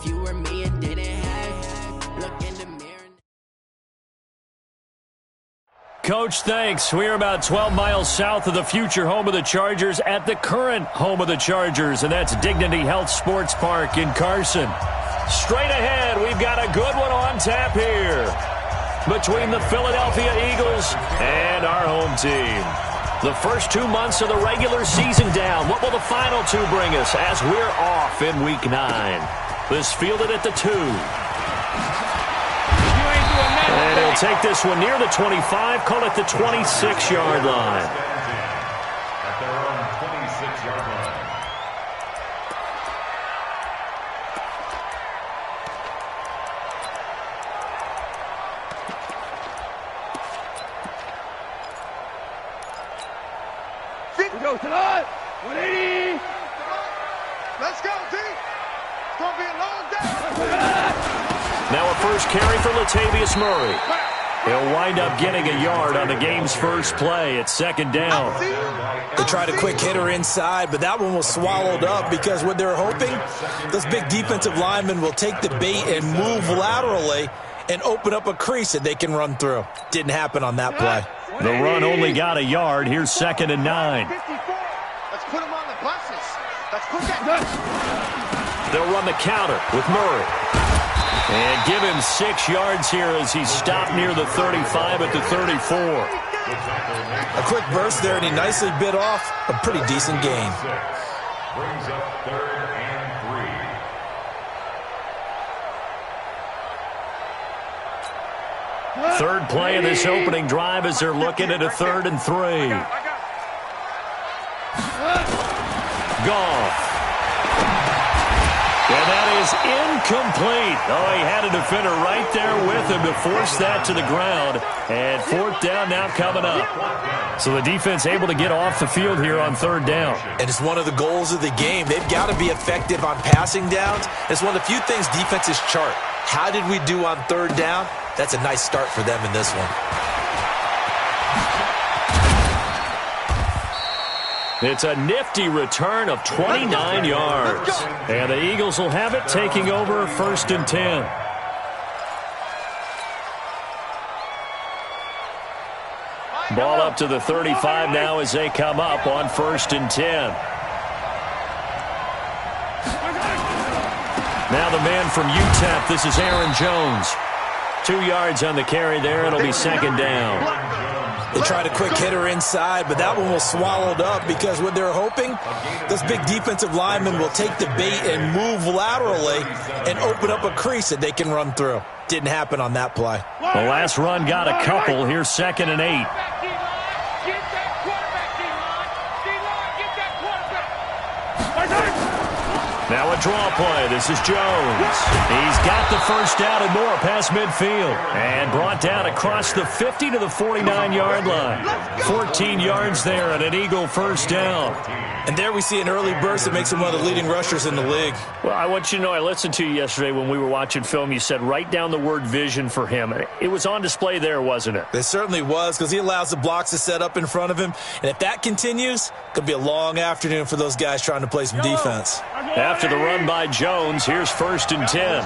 if you were me and didn't have, look in the mirror. Coach, thanks. We are about 12 miles south of the future home of the Chargers at the current home of the Chargers, and that's Dignity Health Sports Park in Carson. Straight ahead, we've got a good one on tap here between the Philadelphia Eagles and our home team. The first 2 months of the regular season down. What will the final two bring us as we're off in Week 9? This fielded at the 2. And he'll take this one near the 25, call it the 26-yard line. At their own 26-yard line. We go tonight. 180. Let's go, team. It's going to be a long day. Now a first carry for Latavius Murray. He'll wind up getting a yard on the game's first play. It's second down. They tried a quick hitter inside, but that one was swallowed up because what they're hoping, those big defensive linemen will take the bait and move laterally and open up a crease that they can run through. Didn't happen on that play. The run only got a yard. Here's second and 9. Let's put them on the buses. Let's put that. They'll run the counter with Murray. And give him 6 yards here as he's stopped near the 35 at the 34. A quick burst there, and he nicely bit off a pretty decent gain. Brings up 3rd and 3. Third play of this opening drive as they're looking at a 3rd and 3. Goff. And that is incomplete. Oh, he had a defender right there with him to force that to the ground. And 4th down now coming up. So the defense able to get off the field here on 3rd down. And it's one of the goals of the game. They've got to be effective on passing downs. It's one of the few things defenses chart. How did we do on 3rd down? That's a nice start for them in this one. It's a nifty return of 29 yards. And the Eagles will have it, taking over 1st and 10. Ball up to the 35 now as they come up on 1st and 10. Now the man from UTEP, this is Aaron Jones. 2 yards on the carry there. It'll be second down. They tried a quick hitter inside, but that one was swallowed up because what they're hoping, those big defensive linemen will take the bait and move laterally and open up a crease that they can run through. Didn't happen on that play. The last run got a couple. Here's 2nd and 8. Now a draw play. This is Jones. He's got the first down and more past midfield. And brought down across the 50 to the 49-yard line. 14 yards there and an Eagle first down. And there we see an early burst that makes him one of the leading rushers in the league. Well, I want you to know, I listened to you yesterday when we were watching film. You said write down the word vision for him. It was on display there, wasn't it? It certainly was, because he allows the blocks to set up in front of him. And if that continues, it could be a long afternoon for those guys trying to play some defense. After the run by Jones, here's 1st and 10.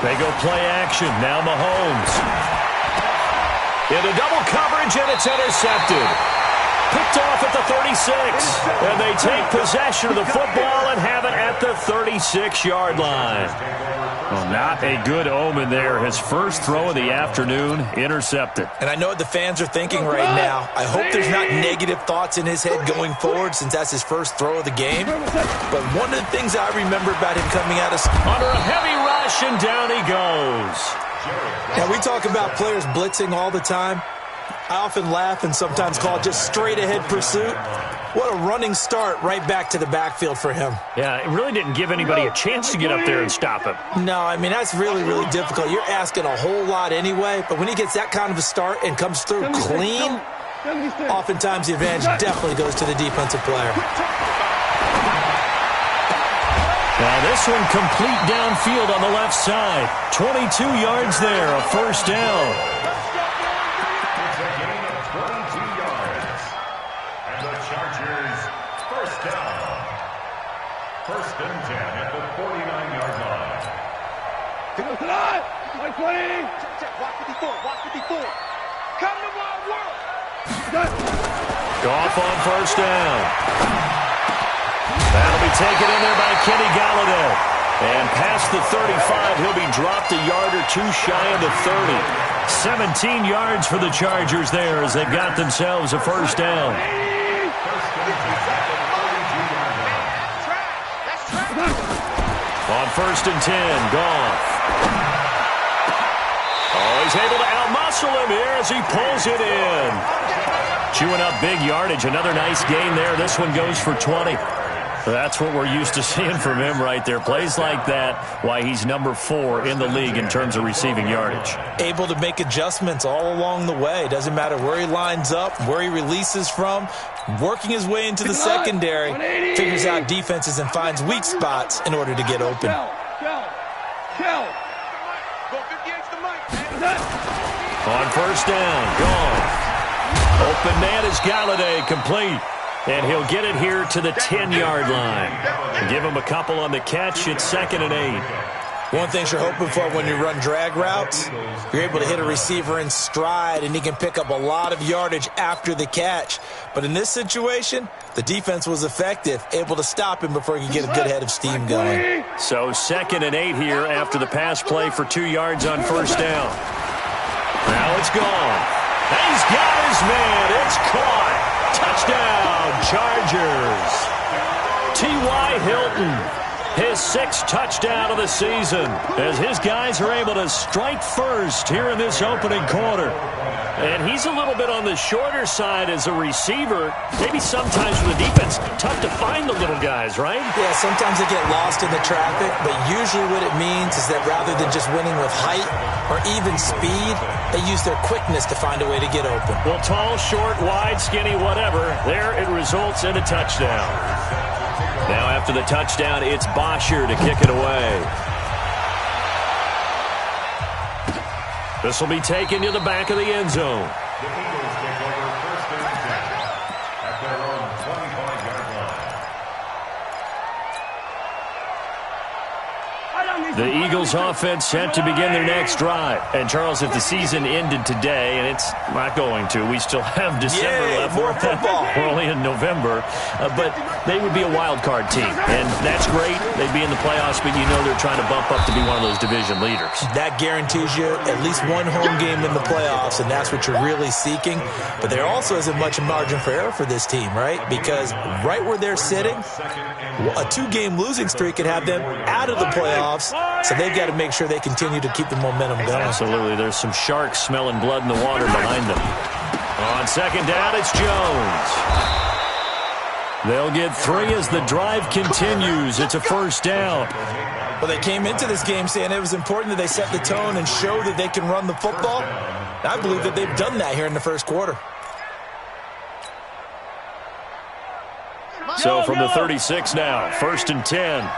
They go play action. Now Mahomes. Into double coverage, and it's intercepted. Picked off at the 36. And they take possession of the football and have it at the 36-yard line. Well, not a good omen there. His first throw of the afternoon intercepted. And I know what the fans are thinking right now. I hope there's not negative thoughts in his head going forward since that's his first throw of the game. But one of the things I remember about him coming out of... Under a heavy rush, and down he goes. Now, we talk about players blitzing all the time. I often laugh and sometimes call it just straight-ahead pursuit. What a running start right back to the backfield for him. Yeah, it really didn't give anybody a chance to get up there and stop him. No, I mean, that's really, really difficult. You're asking a whole lot anyway, but when he gets that kind of a start and comes through clean, oftentimes the advantage definitely goes to the defensive player. Now this one complete downfield on the left side. 22 yards there, a first down. It's a gain of 22 yards. And the Chargers first down. First and 10 at the 49-yard line. Go to line. 20. Walk 54. Walk 54. Come to my world. Goff on first down. That'll be taken in there by Kenny Galladay. And past the 35, he'll be dropped a yard or two shy of the 30. 17 yards for the Chargers there as they've got themselves a first down. On first and 10, Goff. Oh, he's able to outmuscle him here as he pulls it in. Chewing up big yardage. Another nice gain there. This one goes for 20. That's what we're used to seeing from him right there. Plays like that, why he's number 4 in the league in terms of receiving yardage. Able to make adjustments all along the way. Doesn't matter where he lines up, where he releases from. Working his way into the secondary. Figures out defenses and finds weak spots in order to get open. On first down, Goff. Open man is Galladay, complete. And he'll get it here to the 10-yard line. Give him a couple on the catch. It's 2nd and 8. One thing you're hoping for when you run drag routes, you're able to hit a receiver in stride, and he can pick up a lot of yardage after the catch. But in this situation, the defense was effective, able to stop him before he could get a good head of steam going. So 2nd and 8 here after the pass play for 2 yards on first down. Now it's gone. He's got his man. It's caught. Touchdown, Chargers. T.Y. Hilton, his 6th touchdown of the season, as his guys are able to strike first here in this opening quarter. And he's a little bit on the shorter side as a receiver. Maybe sometimes for the defense, tough to find the little guys, right? Yeah, sometimes they get lost in the traffic, but usually what it means is that rather than just winning with height or even speed, they use their quickness to find a way to get open. Well, tall, short, wide, skinny, whatever, there it results in a touchdown. Now after the touchdown, it's Bosher to kick it away. This will be taken to the back of the end zone. The Eagles take over first and 10 at their own 25-yard line. The Eagles offense set to begin their next drive. And, Charles, if the season ended today, and it's not going to, we still have December left. More football. We're only in November. But they would be a wild card team. And that's great. They'd be in the playoffs, but you know they're trying to bump up to be one of those division leaders. That guarantees you at least one home game in the playoffs, and that's what you're really seeking. But there also isn't much margin for error for this team, right? Because right where they're sitting, a 2-game losing streak could have them out of the playoffs. So they've got to make sure they continue to keep the momentum going. Absolutely. There's some sharks smelling blood in the water behind them. On second down, it's Jones. They'll get 3 as the drive continues. It's a first down. Well, they came into this game saying it was important that they set the tone and show that they can run the football. I believe that they've done that here in the first quarter. So from the 36 now, 1st and 10.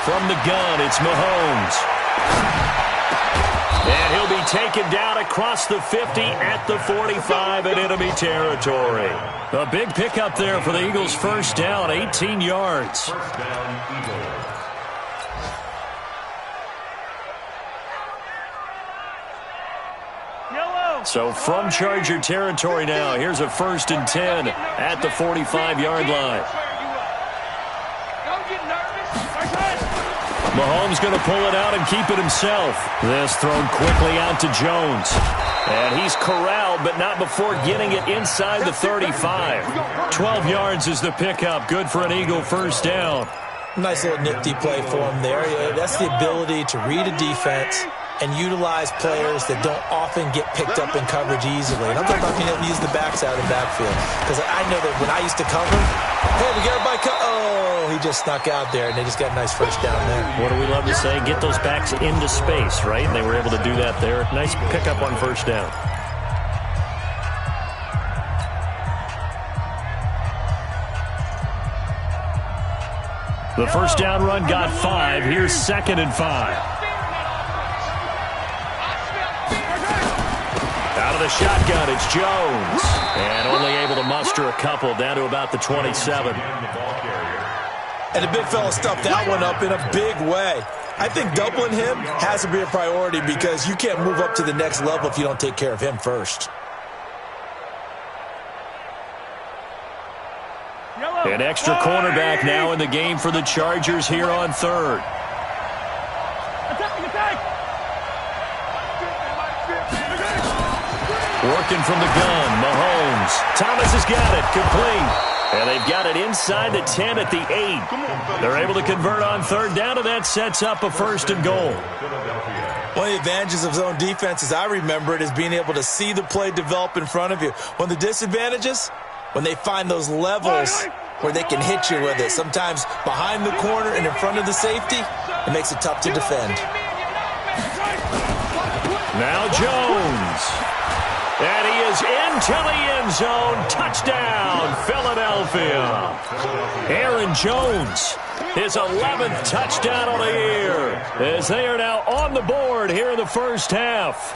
From the gun, it's Mahomes. And he'll be taken down across the 50 at the 45 in enemy territory. A big pickup there for the Eagles' first down, 18 yards. First down, Eagles. So from Charger territory now, here's a 1st and 10 at the 45-yard line. Mahomes going to pull it out and keep it himself. This thrown quickly out to Jones. And he's corralled, but not before getting it inside the 35. 12 yards is the pickup. Good for an Eagle first down. Nice little nifty play for him there. Yeah, that's the ability to read a defense and utilize players that don't often get picked up in coverage easily. And I'm talking about being able to use the backs out of the backfield. Because I know that when I used to cover, hey, we got everybody oh, he just snuck out there, and they just got a nice first down there. What do we love to say? Get those backs into space, right? And they were able to do that there. Nice pickup on first down. The first down run got 5. Here's 2nd and 5. Out of the the shotgun, it's Jones. And only able to muster a couple, down to about the 27. And the big fella stuffed that one up in a big way. I think doubling him has to be a priority because you can't move up to the next level if you don't take care of him first. An extra cornerback now in the game for the Chargers here on third. Working from the gun, Mahomes. Thomas has got it, complete. And they've got it inside the 10 at the 8. They're able to convert on third down, and that sets up a 1st and goal. One of the advantages of zone defense, as I remember it, is being able to see the play develop in front of you. One of the disadvantages, when they find those levels where they can hit you with it. Sometimes behind the corner and in front of the safety, it makes it tough to defend. Now Jones. And he is into the end zone. Touchdown, Philadelphia. Aaron Jones, his 11th touchdown of the year, as they are now on the board here in the first half.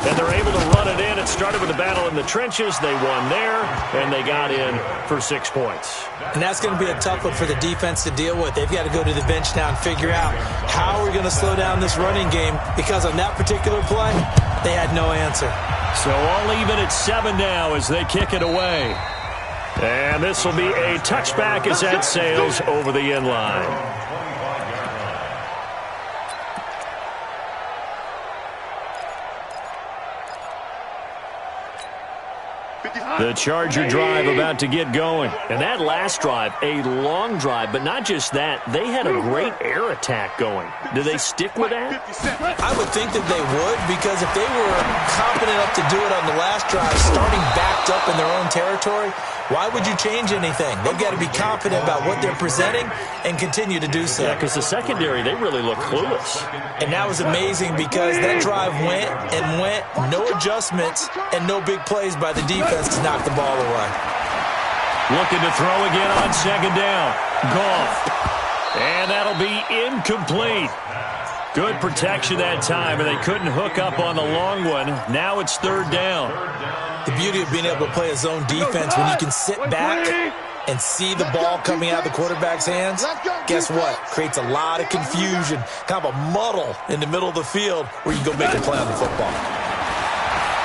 And they're able to run it in. It started with a battle in the trenches. They won there, and they got in for 6 points. And that's going to be a tough one for the defense to deal with. They've got to go to the bench now and figure out how we're going to slow down this running game, because on that particular play, they had no answer. So all even at 7 now as they kick it away. And this will be a touchback as that sails over the end line. The Charger drive about to get going. And that last drive, a long drive, but not just that, they had a great air attack going. Do they stick with that? I would think that they would, because if they were confident enough to do it on the last drive, starting backed up in their own territory, why would you change anything? They've got to be confident about what they're presenting and continue to do so. Yeah, because the secondary, they really look clueless. And that was amazing because that drive went and went, no adjustments and no big plays by the defense to knock the ball away. Looking to throw again on 2nd down. Goff. And that'll be incomplete. Good protection that time, and they couldn't hook up on the long one. Now it's 3rd down. The beauty of being able to play a zone defense when you can sit back and see the ball coming out of the quarterback's hands, guess what? Creates a lot of confusion, kind of a muddle in the middle of the field where you can go make a play on the football.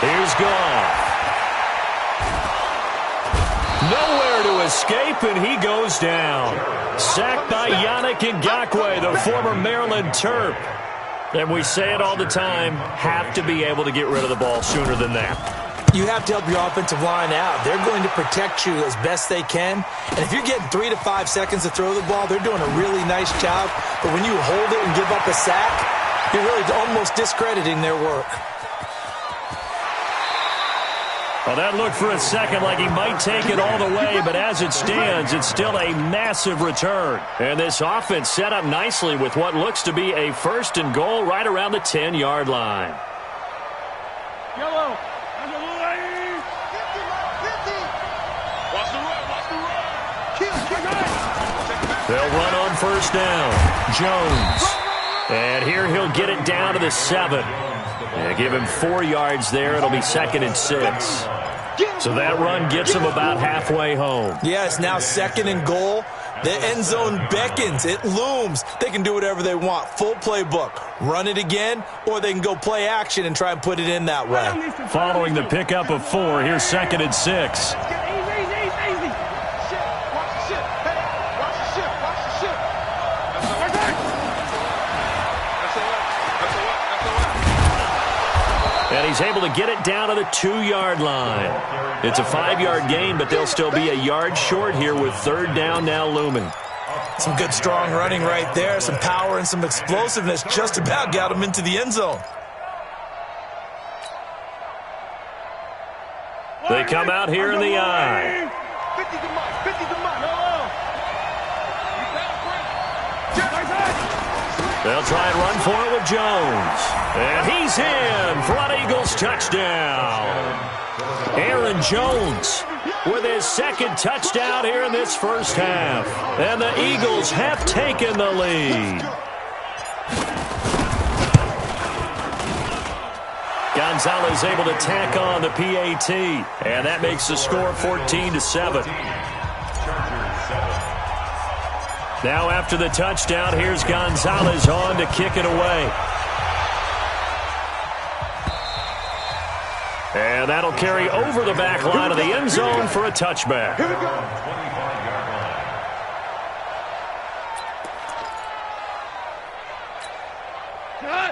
Here's Goff. Nowhere to escape, and he goes down. Sacked by Yannick Ngakoue, the former Maryland Terp. And we say it all the time, have to be able to get rid of the ball sooner than that. You have to help your offensive line out. They're going to protect you as best they can. And if you're getting 3 to 5 seconds to throw the ball, they're doing a really nice job. But when you hold it and give up a sack, you're really almost discrediting their work. Well, that looked for a second like he might take it all the way, but as it stands, it's still a massive return. And this offense set up nicely with what looks to be a 1st and goal right around the 10-yard line. Yellow. They'll run on 1st down. Jones. And here he'll get it down to the 7. And give him 4 yards there. It'll be 2nd and 6. So that run gets him about halfway home. Yeah, it's now 2nd and goal. The end zone beckons. It looms. They can do whatever they want. Full playbook. Run it again, or they can go play action and try and put it in that way. Following the pickup of 4, here's 2nd and 6. And he's able to get it down to the 2-yard line. It's a 5-yard gain, but they'll still be a yard short here with 3rd down now looming. Some good, strong running right there. Some power and some explosiveness just about got him into the end zone. They come out here in the I. They'll try and run for it with Jones. And he's in for an Eagles touchdown. Aaron Jones with his 2nd touchdown here in this first half. And the Eagles have taken the lead. Gonzalez able to tack on the PAT. And that makes the score 14-7. Now after the touchdown, here's Gonzalez on to kick it away. And that'll carry over the back line of the end zone for a touchback. Here we go.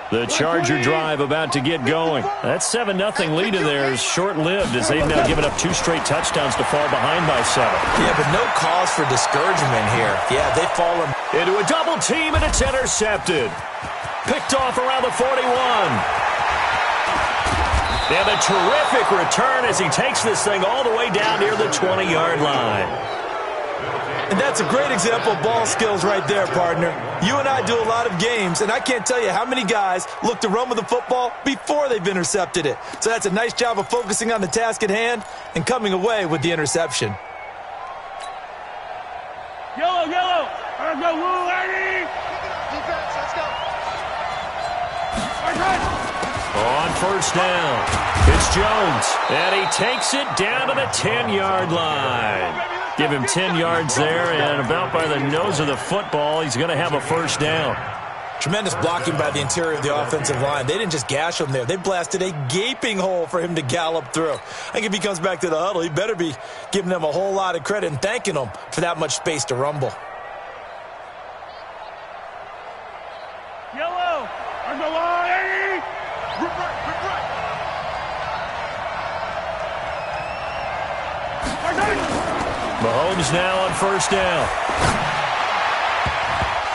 The Charger drive about to get going. That 7-0 lead of theirs short-lived as they've now given up 2 straight touchdowns to fall behind by 7. Yeah, but no cause for discouragement here. Yeah, they've fallen Into a double team, and it's intercepted. Picked off around the 41. And a terrific return as he takes this thing all the way down near the 20-yard line. And that's a great example of ball skills right there, partner. You and I do a lot of games, and I can't tell you how many guys look to run with the football before they've intercepted it. So that's a nice job of focusing on the task at hand and coming away with the interception. Yellow, yellow. Let's go, Woo, lady. Defense, let's go. On first down, it's Jones, and he takes it down to the 10-yard line. Give him 10 yards there, and about by the nose of the football, he's going to have a first down. Tremendous blocking by the interior of the offensive line. They didn't just gash him there. They blasted a gaping hole for him to gallop through. I think if he comes back to the huddle, he better be giving them a whole lot of credit and thanking them for that much space to rumble. Yellow. On the line, Eddie. Rip right. Mahomes now on first down.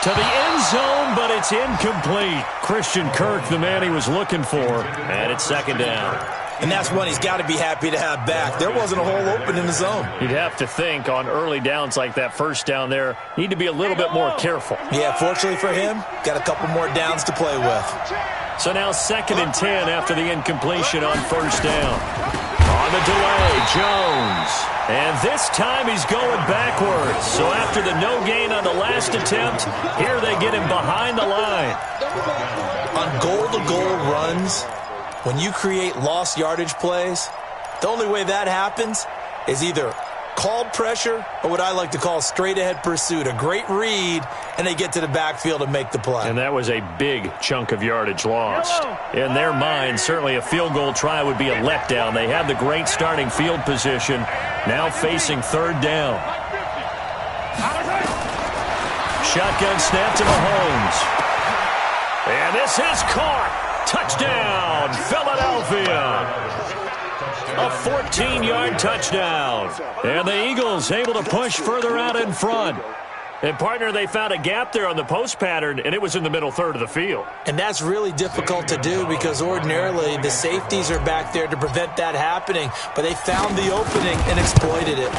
To the end zone, but it's incomplete. Christian Kirk, the man he was looking for, and it's second down. And that's one he's got to be happy to have back. There wasn't a hole open in the zone. You'd have to think on early downs like that first down there, need to be a little bit more careful. Yeah, fortunately for him, got a couple more downs to play with. So now 2nd and 10 after the incompletion on first down. On the delay, Jones. And this time he's going backwards. So after the no gain on the last attempt, here they get him behind the line. On goal-to-goal runs, when you create lost yardage plays, the only way that happens is either called pressure or what I like to call straight-ahead pursuit. A great read, and they get to the backfield and make the play. And that was a big chunk of yardage lost. In their mind, certainly a field goal try would be a letdown. They have the great starting field position, now facing 3rd down. Shotgun snap to Mahomes. And this is caught. Touchdown, Philadelphia. A 14-yard touchdown. And the Eagles able to push further out in front. And, partner, they found a gap there on the post pattern, and it was in the middle third of the field. And that's really difficult to do because ordinarily the safeties are back there to prevent that happening. But they found the opening and exploited it.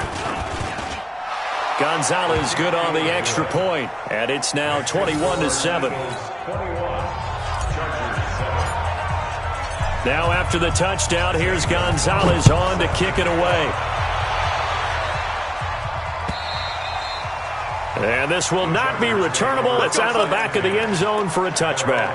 Gonzalez good on the extra point, and it's now 21-7. Now after the touchdown, here's Gonzalez on to kick it away. And this will not be returnable. It's out of the back of the end zone for a touchback.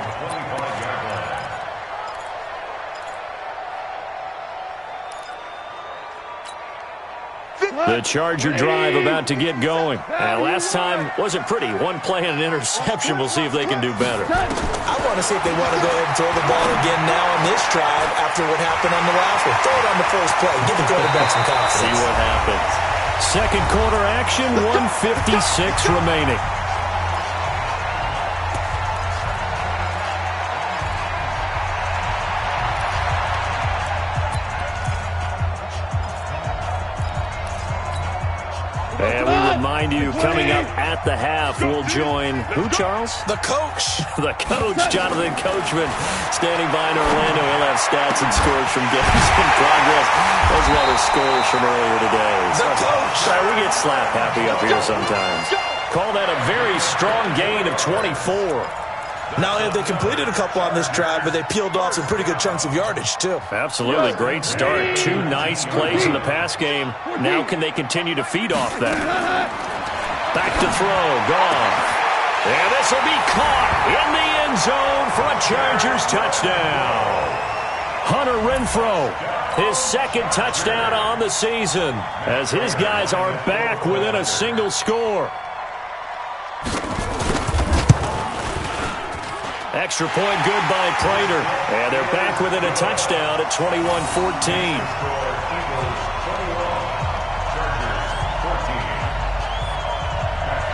The Charger drive about to get going. Last time wasn't pretty. One play and an interception. We'll see if they can do better. I want to see if they want to go ahead and throw the ball again now on this drive after what happened on the last one. Throw it on the first play. Give the quarterback some confidence. See what happens. Second quarter action, 1:56 remaining. And we remind you, coming up at the half, we'll join who, Charles? The coach. The coach, Jonathan Coachman, standing by in Orlando. He'll have stats and scores from games in progress, as well as scores from earlier today. The coach. Sorry, we get slap happy up here sometimes. Call that a very strong gain of 24. Not only have they completed a couple on this drive, but they peeled off some pretty good chunks of yardage, too. Absolutely. Great start. 2 nice plays in the pass game. Now can they continue to feed off that? Back to throw. Gone. And this will be caught in the end zone for a Chargers touchdown. Hunter Renfrow, his second touchdown on the season, as his guys are back within a single score. Extra point good by Prater, and they're back within a touchdown at 21-14.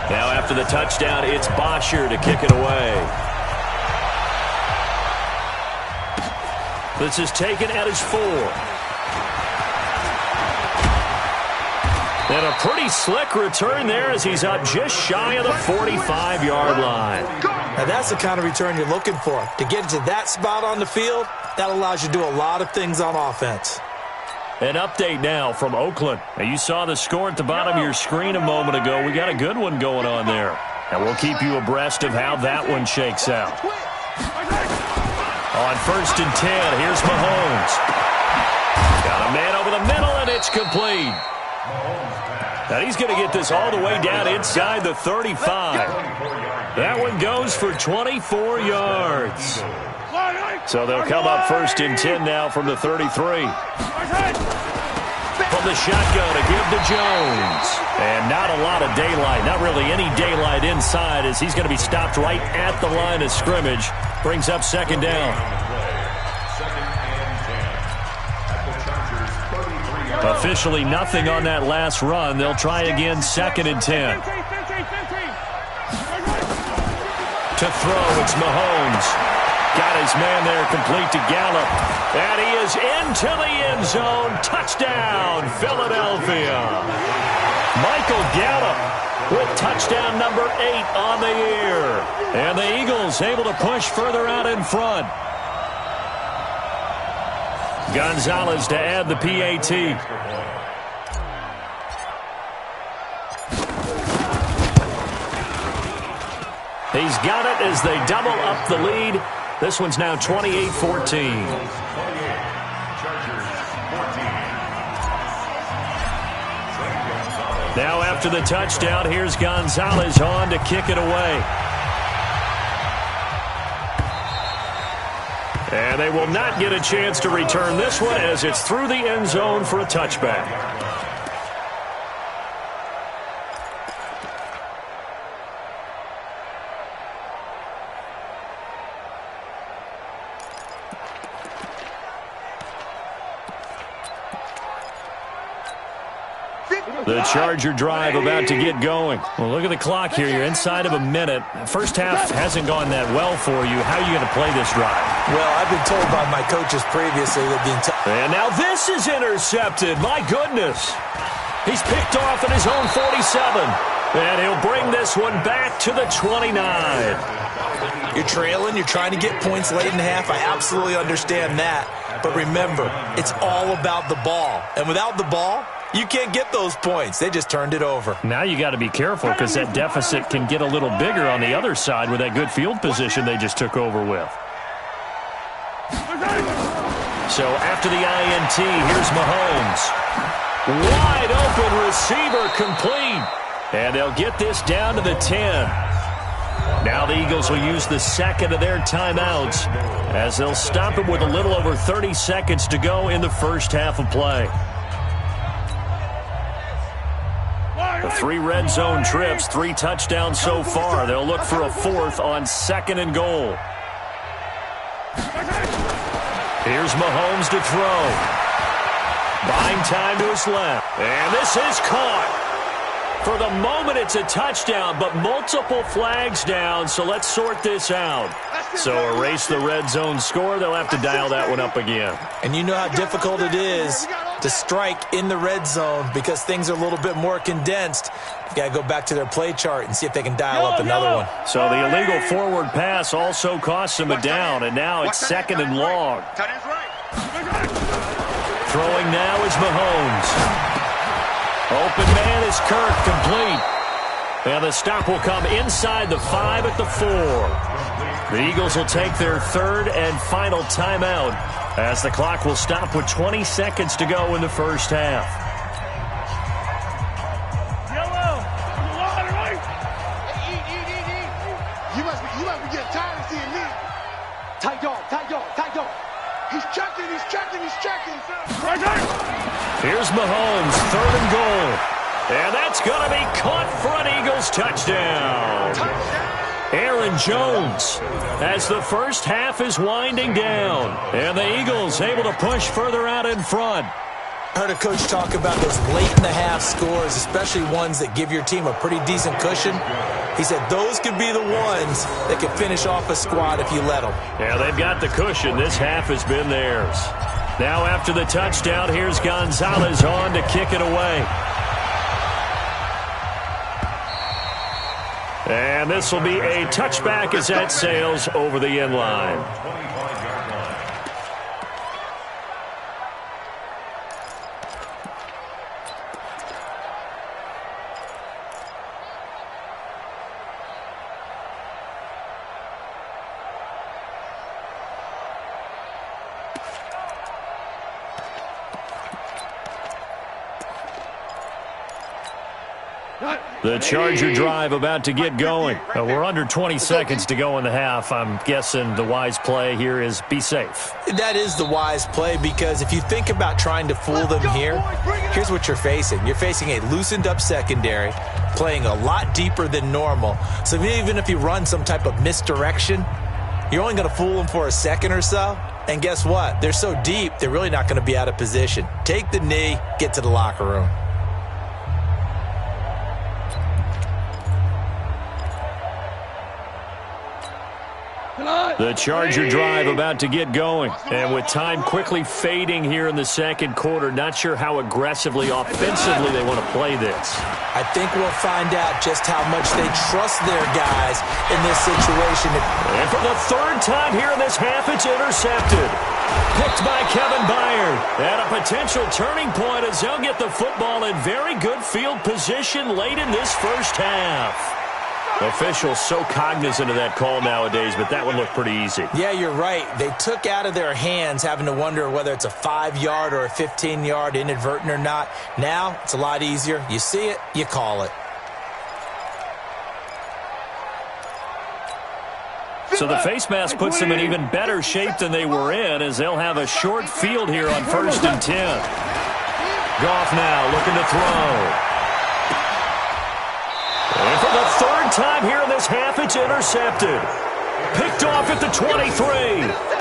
Now after the touchdown, it's Bosher to kick it away. This is taken at his 4. And a pretty slick return there as he's up just shy of the 45-yard line. Now that's the kind of return you're looking for. To get to that spot on the field, that allows you to do a lot of things on offense. An update now from Oakland. Now you saw the score at the bottom of your screen a moment ago. We got a good one going on there. And we'll keep you abreast of how that one shakes out. On 1st and 10, here's Mahomes. Got a man over the middle, and it's complete. Now he's going to get this all the way down inside the 35. That one goes for 24 yards. So they'll come up 1st and 10 now from the 33. From the shotgun to give to Jones. And not a lot of daylight, not really any daylight inside, as he's going to be stopped right at the line of scrimmage. Brings up 2nd down. Officially nothing on that last run. They'll try again 2nd and 10. To throw, it's Mahomes. Got his man there complete to Gallup. And he is into the end zone. Touchdown, Philadelphia. Michael Gallup with touchdown number 8 on the year. And the Eagles able to push further out in front. Gonzalez to add the PAT. He's got it as they double up the lead. This one's now 28-14. Now after the touchdown, here's Gonzalez on to kick it away. And they will not get a chance to return this one as it's through the end zone for a touchback. The Charger drive about to get going. Well, look at the clock here. You're inside of a minute. First half hasn't gone that well for you. How are you going to play this drive? Well, I've been told by my coaches previously that the And now this is intercepted. My goodness. He's picked off at his own 47. And he'll bring this one back to the 29. You're trailing. You're trying to get points late in the half. I absolutely understand that. But remember, it's all about the ball. And without the ball, you can't get those points. They just turned it over. Now you got to be careful because that deficit can get a little bigger on the other side with that good field position they just took over with. So after the INT, here's Mahomes. Wide open receiver complete. And they'll get this down to the 10. Now the Eagles will use the second of their timeouts as they'll stop him with a little over 30 seconds to go in the first half of play. The 3 red zone trips, 3 touchdowns so far. They'll look for a 4th on 2nd and goal. Here's Mahomes to throw. Buying time to his left. And this is caught. For the moment, it's a touchdown, but multiple flags down, so let's sort this out. So erase the red zone score. They'll have to dial that one up again. And you know how difficult it is to strike in the red zone because things are a little bit more condensed. You've got to go back to their play chart and see if they can dial up another one. So the illegal forward pass also costs them a down, and now it's 2nd and long. Throwing now is Mahomes. Open man is Kirk, complete. And the stop will come inside the 5 at the 4. The Eagles will take their 3rd and final timeout as the clock will stop with 20 seconds to go in the first half. You must be getting tired of seeing me. Tight dog, tight dog, tight dog. He's checking, he's checking, he's checking. Here's Mahomes, 3rd and goal. And that's going to be caught for an Eagles touchdown. Aaron Jones, as the first half is winding down. And the Eagles able to push further out in front. I heard a coach talk about those late-in-the-half scores, especially ones that give your team a pretty decent cushion. He said those could be the ones that could finish off a squad if you let them. Yeah, they've got the cushion. This half has been theirs. Now after the touchdown, here's Gonzalez on to kick it away. And this will be a touchback as that sails over the end line. The Charger drive about to get going. We're under 20 seconds to go in the half. I'm guessing the wise play here is be safe. That is the wise play, because if you think about trying to fool them here, here's what you're facing. You're facing a loosened up secondary, playing a lot deeper than normal. So even if you run some type of misdirection, you're only going to fool them for a second or so. And guess what? They're so deep, they're really not going to be out of position. Take the knee, get to the locker room. The Charger drive about to get going. And with time quickly fading here in the second quarter, not sure how aggressively, offensively they want to play this. I think we'll find out just how much they trust their guys in this situation. And for the 3rd time here in this half, it's intercepted. Picked by Kevin Byard. At a potential turning point as they'll get the football in very good field position late in this first half. Officials so cognizant of that call nowadays, but that would look pretty easy. Yeah, you're right. They took out of their hands having to wonder whether it's a 5-yard or a 15-yard inadvertent or not. Now, it's a lot easier. You see it, you call it. So the face mask puts them in even better shape than they were in, as they'll have a short field here on 1st and 10. Goff now looking to throw. And for the 3rd time here in this half, it's intercepted. Picked off at the 23.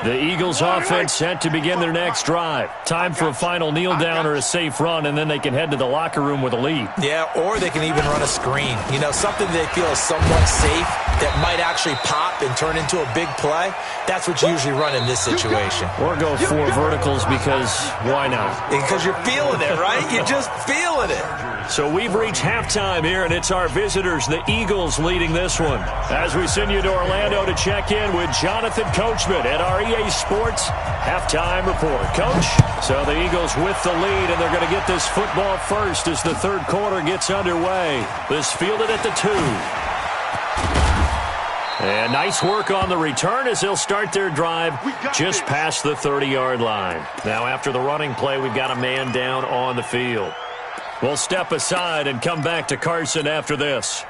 The Eagles offense set to begin their next drive. Time for a final kneel down or a safe run, and then they can head to the locker room with a lead. Yeah, or they can even run a screen. You know, something they feel is somewhat safe that might actually pop and turn into a big play. That's what you usually run in this situation. Or go 4 verticals, because why not? Because you're feeling it, right? You're just feeling it. So we've reached halftime here, and it's our visitors, the Eagles, leading this one. As we send you to Orlando to check in with Jonathan Coachman at our EA Sports halftime report. Coach, so the Eagles with the lead, and they're going to get this football first as the 3rd quarter gets underway. This fielded at the 2. And nice work on the return as they'll start their drive just past the 30-yard line. Now after the running play, we've got a man down on the field. We'll step aside and come back to Carson after this.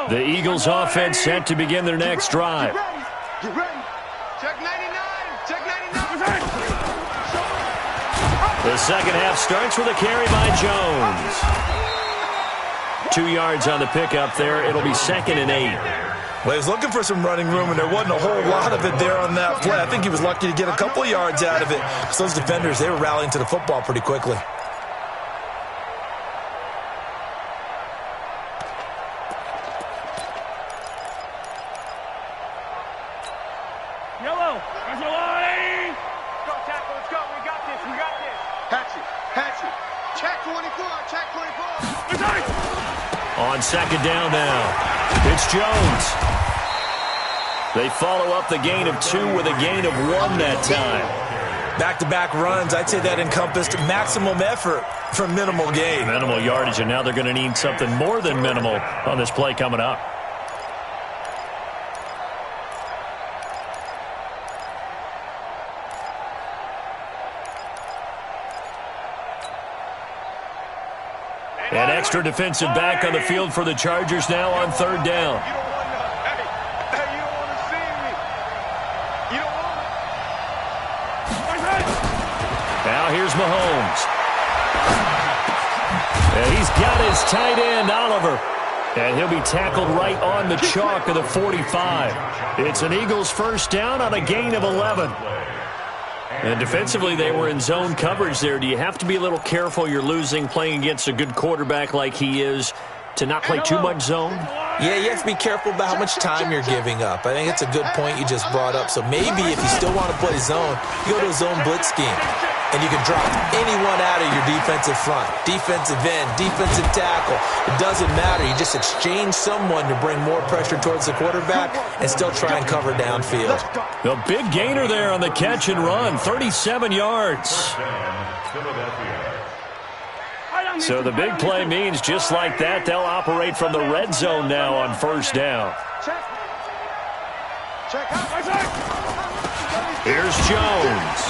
The Eagles offense set to begin their next drive. Get ready. Check 99. Check 99. The second half starts with a carry by Jones. 2 yards on the pickup there. It'll be 2nd and 8. Well, he was looking for some running room, and there wasn't a whole lot of it there on that play. I think he was lucky to get a couple of yards out of it. So those defenders, they were rallying to the football pretty quickly. Yellow. There's a line. Go, tackle. Let's go. We got this. We got this. Hatchet. Hatchet. Check 24. Check 24. On 2nd down now, it's Jones. They follow up the gain of 2 with a gain of 1 that time. Back-to-back runs, I'd say that encompassed maximum effort for minimal gain. Minimal yardage, and now they're going to need something more than minimal on this play coming up. An extra defensive back on the field for the Chargers now on third down. Now here's Mahomes. And he's got his tight end, Oliver. And he'll be tackled right on the chalk of the 45. It's an Eagles first down on a gain of 11. And defensively, they were in zone coverage there. Do you have to be a little careful you're losing playing against a good quarterback like he is to not play too much zone? Yeah, you have to be careful about how much time you're giving up. I think it's a good point you just brought up. So maybe if you still want to play zone, you go to a zone blitz scheme. And you can drop anyone out of your defensive front, defensive end, defensive tackle. It doesn't matter. You just exchange someone to bring more pressure towards the quarterback and still try and cover downfield. The big gainer there on the catch and run, 37 yards. So the big play means just like that, they'll operate from the red zone now on first down. Here's Jones.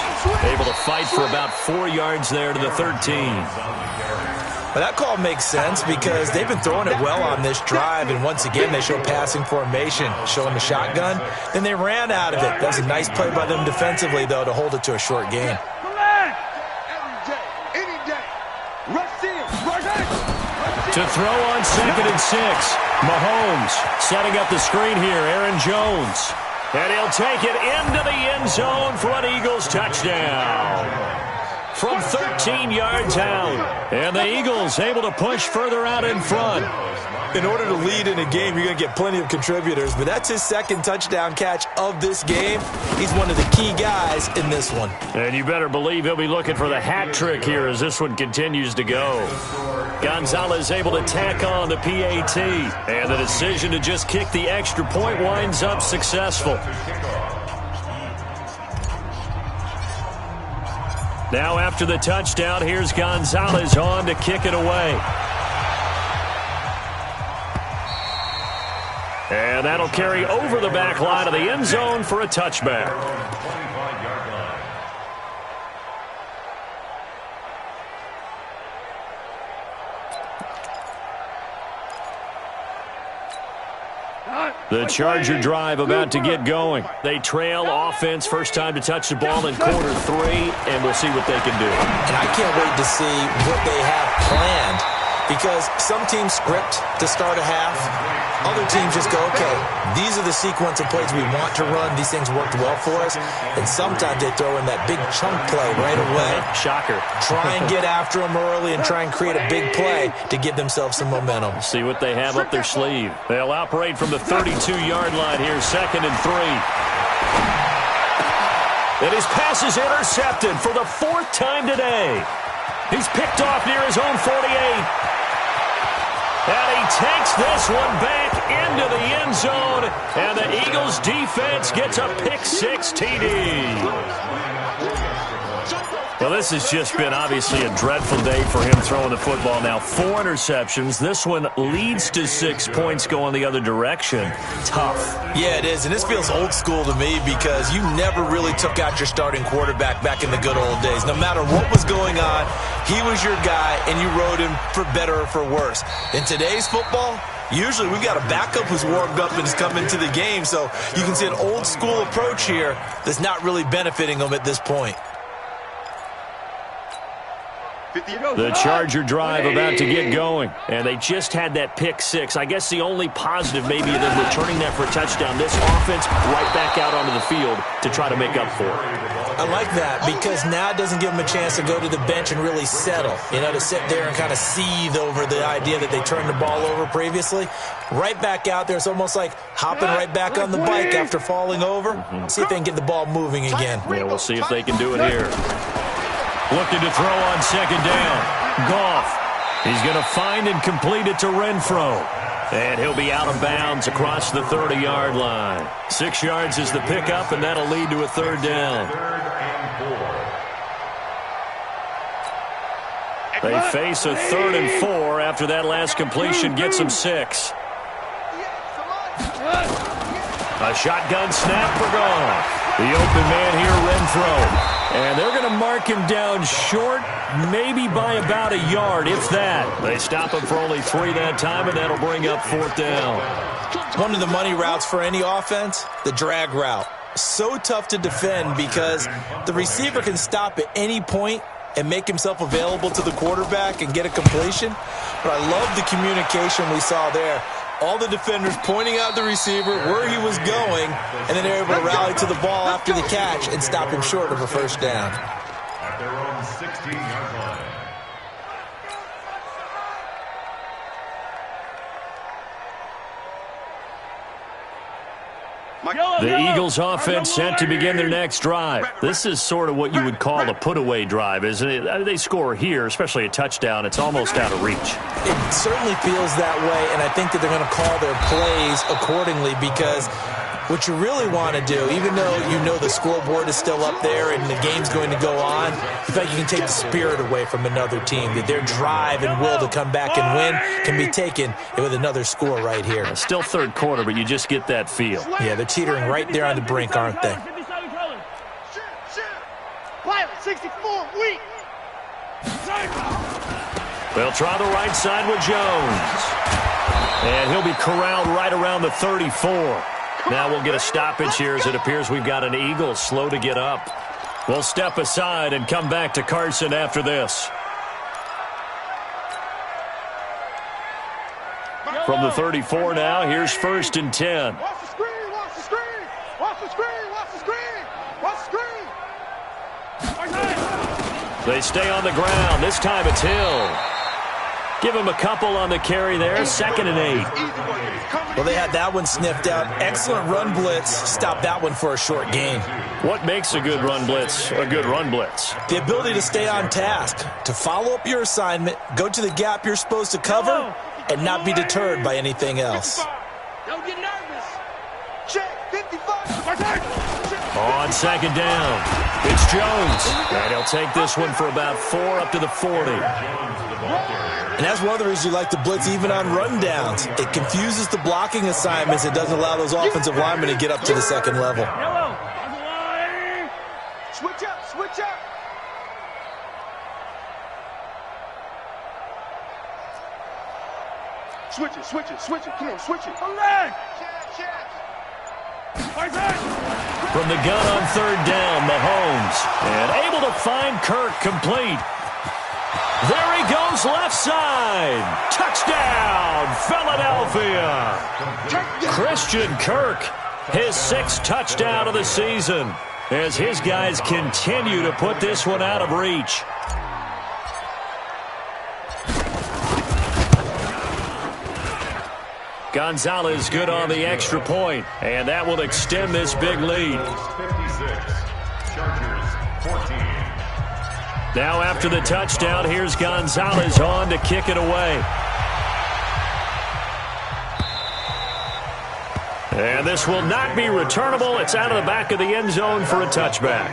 Able to fight for about 4 yards there to the 13. Well, that call makes sense because they've been throwing it well on this drive, and once again they show passing formation, showing the shotgun. Then they ran out of it. That was a nice play by them defensively, though, to hold it to a short game. To throw on 2nd and 6. Mahomes setting up the screen here. Aaron Jones. And he'll take it into the end zone for an Eagles touchdown. From 13 yards out. And the Eagles able to push further out in front. In order to lead in a game, you're going to get plenty of contributors, but that's his second touchdown catch of this game. He's one of the key guys in this one. And you better believe he'll be looking for the hat trick here as this one continues to go. Gonzalez able to tack on the PAT. And the decision to just kick the extra point winds up successful. Now after the touchdown, here's Gonzalez on to kick it away. And that'll carry over the back line of the end zone for a touchback. The Charger drive about to get going. They trail offense, first time to touch the ball in quarter 3, and we'll see what they can do. And I can't wait to see what they have planned, because some teams script to start a half. Other teams just go, okay, these are the sequence of plays we want to run. These things worked well for us. And sometimes they throw in that big chunk play right away. Shocker. Try and get after them early and try and create a big play to give themselves some momentum. See what they have up their sleeve. They'll operate from the 32-yard line here, 2nd and 3. And his pass is intercepted for the 4th time today. He's picked off near his own 48. And he takes this one back into the end zone. And the Eagles defense gets a pick-6 TD. Well, this has just been obviously a dreadful day for him throwing the football now. 4 interceptions. This one leads to 6 points going the other direction. Tough. Yeah, it is. And this feels old school to me because you never really took out your starting quarterback back in the good old days. No matter what was going on, he was your guy, and you rode him for better or for worse. In today's football, usually we've got a backup who's warmed up and has come into the game. So you can see an old school approach here that's not really benefiting them at this point. The Charger drive about to get going. And they just had that pick-6. I guess the only positive maybe of them returning that for a touchdown. This offense right back out onto the field to try to make up for it. I like that because now it doesn't give them a chance to go to the bench and really settle. You know, to sit there and kind of seethe over the idea that they turned the ball over previously. Right back out there. It's almost like hopping right back on the bike after falling over. See if they can get the ball moving again. Yeah, we'll see if they can do it here. Looking to throw on 2nd down. Goff. He's going to find and complete it to Renfro. And he'll be out of bounds across the 30-yard line. 6 yards is the pickup, and that'll lead to a 3rd down. They face a 3rd and 4 after that last completion gets them 6. A shotgun snap for Goff. The open man here, Renfro. And they're going to mark him down short, maybe by about a yard, if that. They stop him for only 3 that time, and that'll bring up 4th down. One of the money routes for any offense, the drag route. So tough to defend because the receiver can stop at any point and make himself available to the quarterback and get a completion. But I love the communication we saw there. All the defenders pointing out the receiver, where he was going, and then they're able to rally to the ball after the catch and stop him short of a 1st down. At their own 16-yard line. The Eagles offense set to begin their next drive. This is sort of what you would call a put-away drive, isn't it? They score here, especially a touchdown. It's almost out of reach. It certainly feels that way, and I think that they're going to call their plays accordingly because what you really want to do, even though you know the scoreboard is still up there and the game's going to go on, in fact, you can take the spirit away from another team, that their drive and will to come back and win can be taken with another score right here. Still 3rd quarter, but you just get that feel. Yeah, they're teetering right there on the brink, aren't they? Pilot 64, weak. They'll try the right side with Jones. And he'll be corralled right around the 34. Now we'll get a stoppage here as it appears we've got an Eagle slow to get up. We'll step aside and come back to Carson after this. From the 34 now, here's 1st and 10. Watch the screen, watch the screen. Watch the screen, watch the screen. Watch the screen. They stay on the ground. This time it's Hill. Give him a couple on the carry there. 2nd and 8. Well, they had that one sniffed out. Excellent run blitz. Stop that one for a short gain. What makes a good run blitz a good run blitz? The ability to stay on task, to follow up your assignment, go to the gap you're supposed to cover, and not be deterred by anything else. Don't get nervous. Check 55. On 2nd down, it's Jones. And he'll take this one for about 4 up to the 40. And that's one of the reasons you like to blitz even on rundowns. It confuses the blocking assignments. It doesn't allow those offensive linemen to get up to the 2nd level. Switch up, switch up. Switch it, switch it, switch it. Come on, switch it. From the gun on 3rd down, Mahomes. And able to find Kirk complete. There he goes left side. Touchdown, Philadelphia. Christian Kirk, his 6th touchdown of the season, as his guys continue to put this one out of reach. Gonzalez good on the extra point, and that will extend this big lead. 56, Chargers 14. Now after the touchdown, here's Gonzalez on to kick it away. And this will not be returnable. It's out of the back of the end zone for a touchback.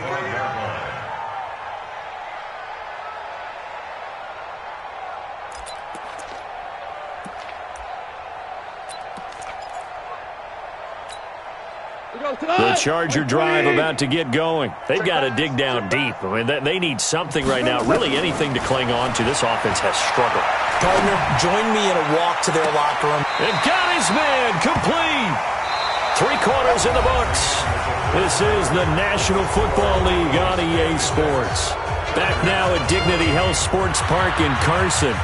The Charger drive about to get going. They've got to dig down deep. I mean, they need something right now, really anything to cling on to. This offense has struggled. Partner, join me in a walk to their locker room. And got his man complete. 3 quarters in the books. This is the National Football League on EA Sports. Back now at Dignity Health Sports Park in Carson.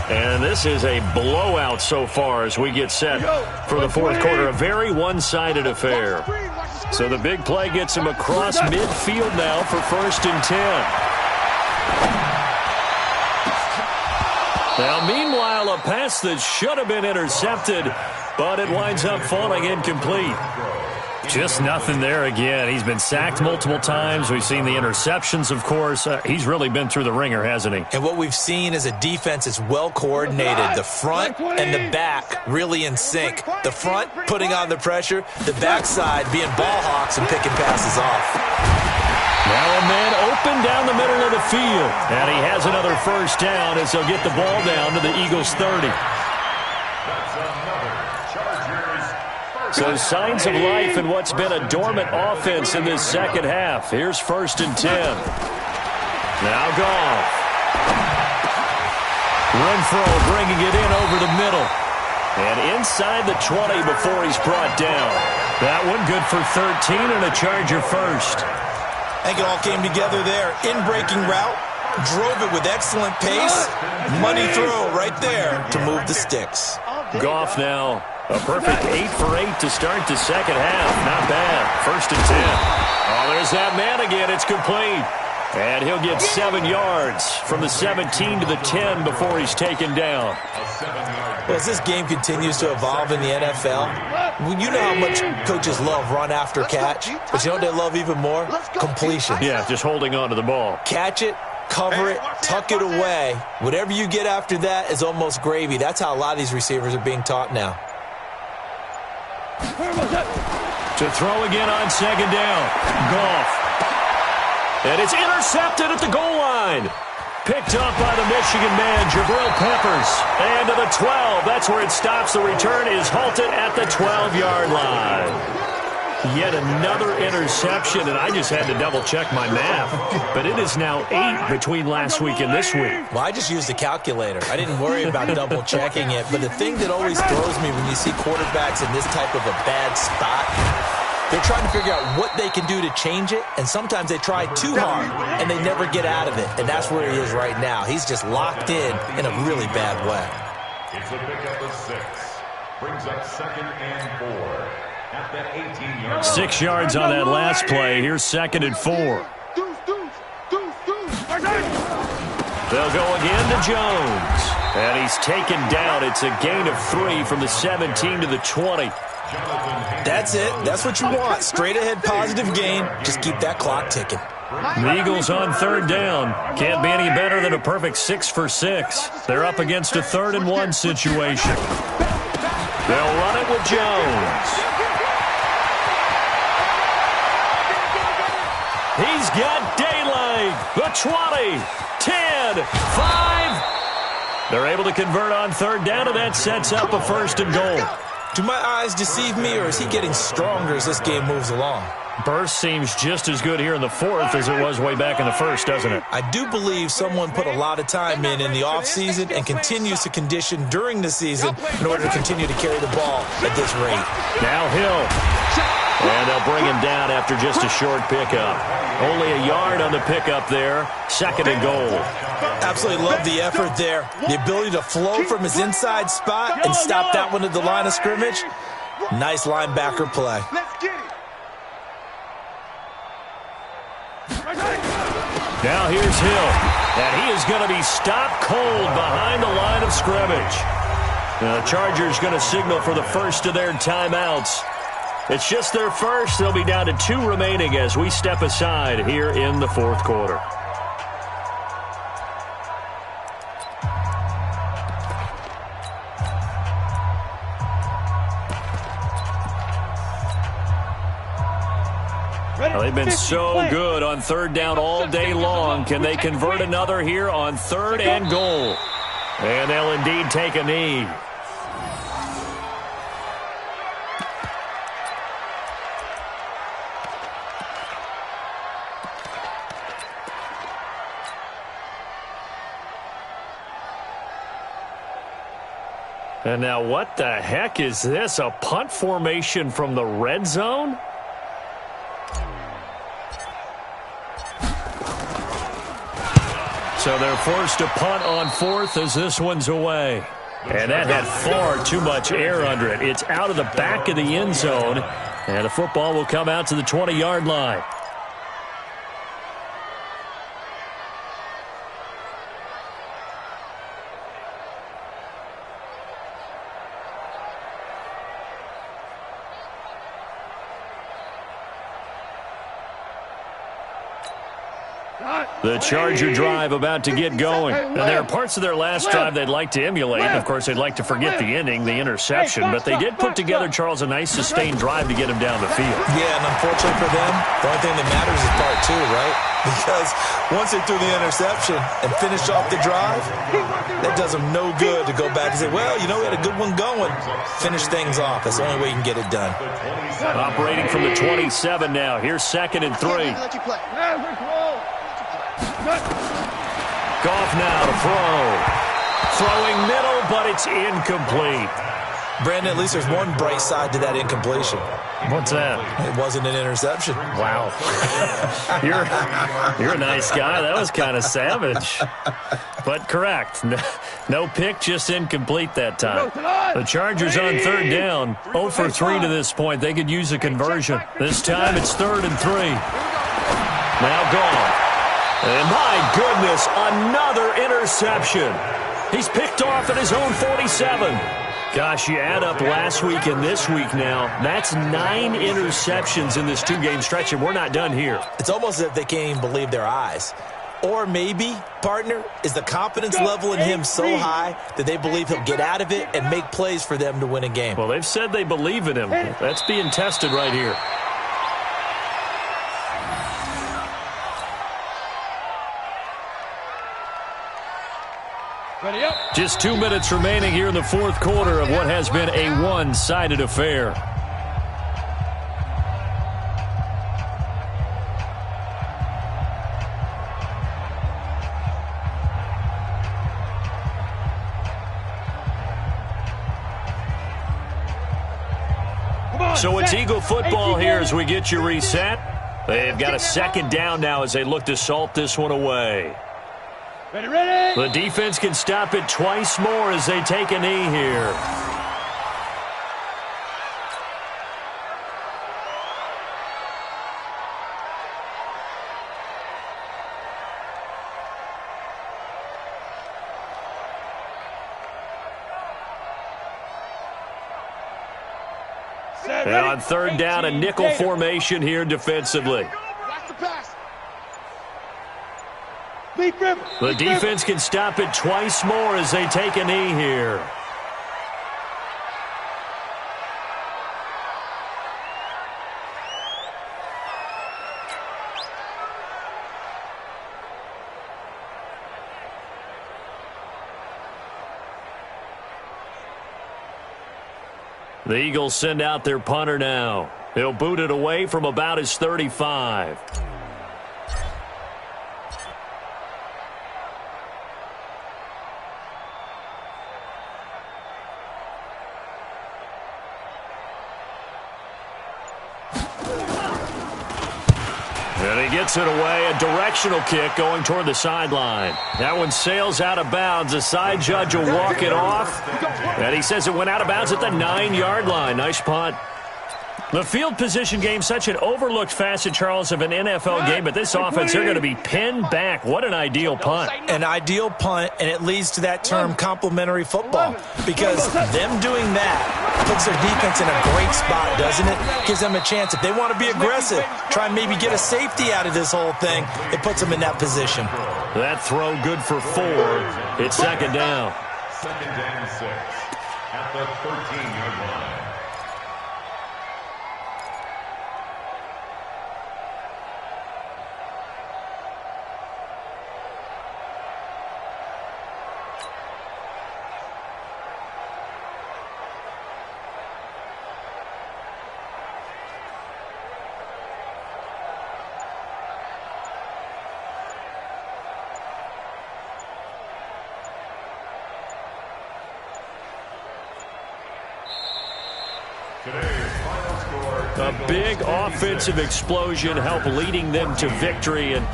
And this is a blowout so far as we get set for the 4th quarter. A very one-sided affair. So the big play gets him across midfield now for 1st and 10. Now, meanwhile, a pass that should have been intercepted, but it winds up falling incomplete. Just nothing there again. He's been sacked multiple times. We've seen the interceptions, of course. He's really been through the ringer, hasn't he? And what we've seen is a defense that's well coordinated. The front and the back really in sync. The front putting on the pressure. The backside being ball hawks and picking passes off. Now a man open down the middle of the field. And he has another 1st down as he'll get the ball down to the Eagles' 30. So signs of life in what's been a dormant offense in this second half. Here's 1st and 10. Now Goff. Renfro bringing it in over the middle. And inside the 20 before he's brought down. That one good for 13 and a Charger first. I think it all came together there. In-breaking route. Drove it with excellent pace. Money throw right there to move the sticks. Goff now a perfect 8 for 8 to start the second half. Not bad. 1st and 10. Oh, there's that man again. It's complete. And he'll get 7 yards from the 17 to the 10 before he's taken down. Well, as this game continues to evolve in the NFL, you know how much coaches love run after catch, but you know what they love even more? Completion. Yeah, just holding on to the ball. Catch it, cover it, tuck it away. Whatever you get after that is almost gravy. That's how a lot of these receivers are being taught now. To throw again on 2nd down. Goff. And it's intercepted at the goal line. Picked up by the Michigan man, Jabril Peppers. And to the 12. That's where it stops. The return is halted at the 12-yard line. Yet another interception, and I just had to double-check my math. But it is now 8 between last week and this week. Well, I just used a calculator. I didn't worry about double-checking it. But the thing that always throws me when you see quarterbacks in this type of a bad spot, they're trying to figure out what they can do to change it, and sometimes they try too hard, and they never get out of it. And that's where he is right now. He's just locked in a really bad way. It's a pickup of 6. Brings up 2nd and 4. At that 18-yard. 6 yards on that last play. Here's 2nd and 4. They'll go again to Jones. And he's taken down. It's a gain of 3 from the 17 to the 20. That's it. That's what you want. Straight ahead positive gain. Just keep that clock ticking. The Eagles on 3rd down. Can't be any better than a perfect 6 for 6. They're up against a 3rd and 1 situation. They'll run it with Jones. He's got daylight. The 20, 10, 5. They're able to convert on 3rd down, and that sets up a 1st and goal. Do my eyes deceive me, or is he getting stronger as this game moves along? Burst seems just as good here in the 4th as it was way back in the 1st, doesn't it? I do believe someone put a lot of time in the offseason and continues to condition during the season in order to continue to carry the ball at this rate. Now Hill. And they'll bring him down after just a short pickup. Only a yard on the pickup there. 2nd and goal. Absolutely love the effort there. The ability to flow from his inside spot and stop that one at the line of scrimmage. Nice linebacker play. Let's get it. Now here's Hill. And he is going to be stopped cold behind the line of scrimmage. Now the Chargers going to signal for the first of their timeouts. It's just their first. They'll be down to 2 remaining as we step aside here in the 4th quarter. Well, they've been so good on 3rd down all day long. Can they convert another here on 3rd and goal? And they'll indeed take a knee. And now what the heck is this? A punt formation from the red zone? So they're forced to punt on 4th as this one's away. And that had far too much air under it. It's out of the back of the end zone. And the football will come out to the 20-yard line. The Charger drive about to get going. And there are parts of their last drive they'd like to emulate. And, of course, they'd like to forget the ending, the interception. But they did put together, Charles, a nice sustained drive to get him down the field. Yeah, and unfortunately for them, the only thing that matters is part two, right? Because once they threw the interception and finished off the drive, that does them no good to go back and say, well, you know, we had a good one going. Finish things off. That's the only way you can get it done. Operating from the 27 now. Here's 2nd and 3. Goff now to throw. Throwing middle, but it's incomplete. Brandon, at least there's one bright side to that incompletion. What's that? It wasn't an interception. Wow. You're a nice guy. That was kind of savage. But correct. No pick, just incomplete that time. The Chargers on 3rd down. 0 for 3 to this point. They could use a conversion. This time it's 3rd and 3. Now Goff. And my goodness, another interception. He's picked off at his own 47. Gosh, you add up last week and this week now, that's 9 interceptions in this 2-game stretch, and we're not done here. It's almost as if they can't even believe their eyes. Or maybe, partner, is the confidence level in him so high that they believe he'll get out of it and make plays for them to win a game. Well, they've said they believe in him. That's being tested right here. Just 2 minutes remaining here in the 4th quarter of what has been a one-sided affair. So it's Eagle football here as we get you reset. They've got a 2nd down now as they look to salt this one away. Ready? The defense can stop it twice more as they take a knee here. And on 3rd down, a nickel formation here defensively. Watch the pass. The defense can stop it twice more as they take a knee here. The Eagles send out their punter now. He'll boot it away from about his 35. And he gets it away, a directional kick going toward the sideline. That one sails out of bounds. The side judge will walk it off. And he says it went out of bounds at the 9-yard line. Nice punt. The field position game, such an overlooked facet, Charles, of an NFL game, but this offense, they're going to be pinned back. What an ideal punt. An ideal punt, and it leads to that term complementary football, because them doing that puts their defense in a great spot, doesn't it? Gives them a chance. If they want to be aggressive, try and maybe get a safety out of this whole thing, it puts them in that position. That throw good for 4. It's 2nd down. 2nd and 6 at the 13-yard line. A big offensive explosion helped leading them to victory. And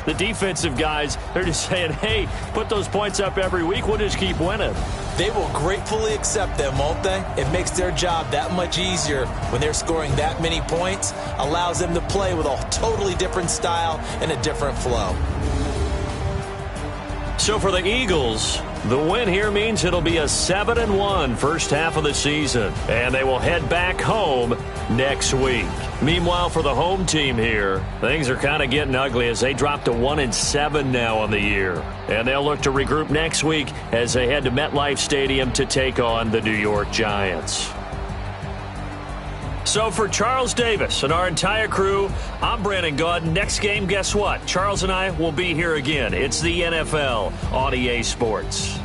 the defensive guys, they're just saying, hey, put those points up every week. We'll just keep winning. They will gratefully accept them, won't they? It makes their job that much easier when they're scoring that many points. Allows them to play with a totally different style and a different flow. So for the Eagles, the win here means it'll be a 7-1 first half of the season. And they will head back home next week. Meanwhile, for the home team here, things are kind of getting ugly as they drop to 1-7 now on the year. And they'll look to regroup next week as they head to MetLife Stadium to take on the New York Giants. So for Charles Davis and our entire crew, I'm Brandon Gaudin. Next game, guess what? Charles and I will be here again. It's the NFL on EA Sports.